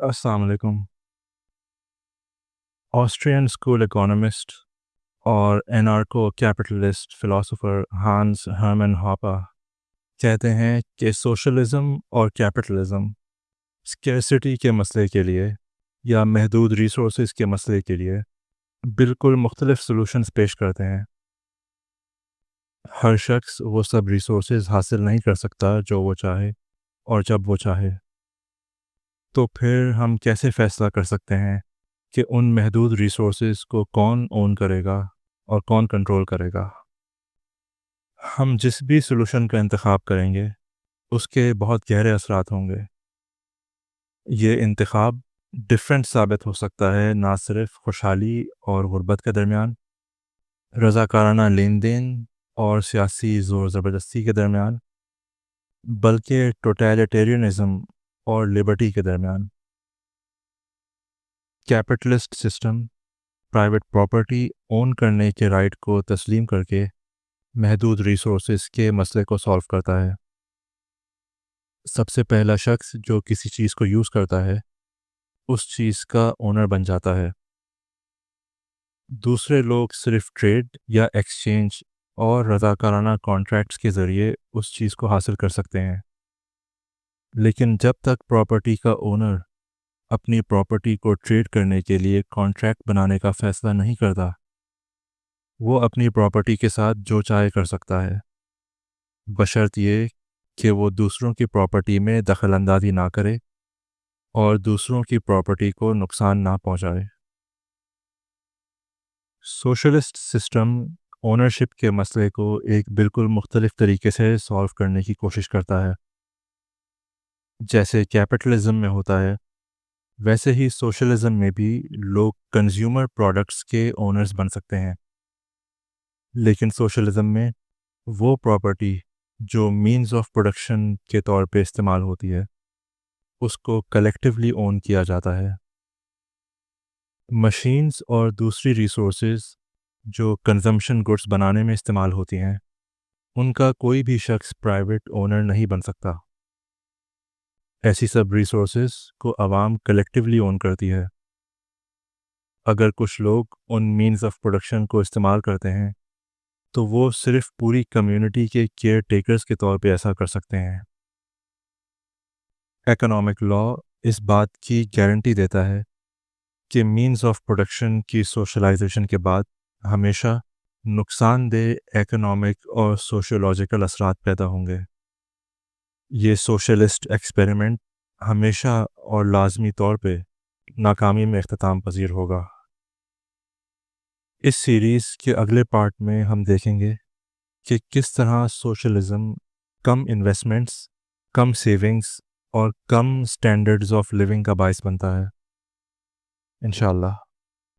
अस्सलाम वालेकुम। Austrian school economist और एनार्को कैपिटलिस्ट फिलोसोफर हांस हर्मन हॉपर कहते हैं कि सोशलिज्म और कैपिटलिज्म स्कैर्सिटी के मसले के लिए या महदूद रिसोर्सेज के मसले के लिए बिल्कुल मुख्तलिफ सॉल्यूशंस पेश करते हैं। हर शख्स वो सब रिसोर्सेज हासिल नहीं कर सकता जो वो चाहे और जब वो चाहे। तो फिर हम कैसे फ़ैसला कर सकते हैं कि उन महदूद रिसोर्सेज को कौन ओन करेगा और कौन कंट्रोल करेगा? हम जिस भी सॉल्यूशन का इंतखाब करेंगे, उसके बहुत गहरे असरात होंगे। ये इंतखाब डिफरेंट साबित हो सकता है, ना सिर्फ खुशहाली और गुर्बत के दरमियान, रज़ाकाराना लेन-देन और सियासी ज़ोर ज़बरदस्ती के दरमियान, बल्कि टोटलिटेरियनिज़्म और लिबर्टी के दरमियान। Capitalist system private property own करने के राइट को तस्लीम करके महदूद रिसोर्सेज के मसले को सॉल्व करता है। सबसे पहला शख्स जो किसी चीज़ को यूज़ करता है, उस चीज़ का ओनर बन जाता है। दूसरे लोग सिर्फ ट्रेड या एक्सचेंज और रज़ाकाराना कॉन्ट्रैक्ट्स के ज़रिए उस चीज़ को हासिल कर सकते हैं। लेकिन जब तक प्रॉपर्टी का ओनर अपनी प्रॉपर्टी को ट्रेड करने के लिए कॉन्ट्रैक्ट बनाने का फ़ैसला नहीं करता, वो अपनी प्रॉपर्टी के साथ जो चाहे कर सकता है, बशर्त ये कि वो दूसरों की प्रॉपर्टी में दखल-अंदाज़ी ना करे और दूसरों की प्रॉपर्टी को नुकसान ना पहुंचाए। सोशलिस्ट सिस्टम ओनरशिप के मसले को एक बिल्कुल मुख्तलिफ तरीके से सॉल्व करने की कोशिश करता है। जैसे कैपिटलिज्म में होता है, वैसे ही सोशलिज्म में भी लोग कंज्यूमर प्रोडक्ट्स के ओनर्स बन सकते हैं। लेकिन सोशलिज्म में वो प्रॉपर्टी जो मीन्स ऑफ प्रोडक्शन के तौर पे इस्तेमाल होती है, उसको कलेक्टिवली ओन किया जाता है। मशीन्स और दूसरी रिसोर्सेज जो कंजम्पशन गुड्स बनाने में इस्तेमाल होती हैं, उनका कोई भी शख्स प्राइवेट ओनर नहीं बन सकता। ऐसी सब रिसोर्सेज को आवाम कलेक्टिवली ओन करती है। अगर कुछ लोग उन मीन्स ऑफ प्रोडक्शन को इस्तेमाल करते हैं, तो वो सिर्फ पूरी कम्युनिटी के केयर टेकर्स के तौर पे ऐसा कर सकते हैं। इकोनॉमिक लॉ इस बात की गारंटी देता है कि मीन्स ऑफ प्रोडक्शन की सोशलाइजेशन के बाद हमेशा नुकसानदेह इकोनॉमिक और सोशियोलॉजिकल असरात पैदा होंगे। ये सोशलिस्ट एक्सपेरिमेंट हमेशा और लाजमी तौर पे नाकामी में इख्तिताम पजीर होगा। इस सीरीज़ के अगले पार्ट में हम देखेंगे कि किस तरह सोशलिज्म कम इन्वेस्टमेंट्स, कम सेविंग्स और कम स्टैंडर्ड्स ऑफ लिविंग का बायस बनता है। इंशाअल्लाह।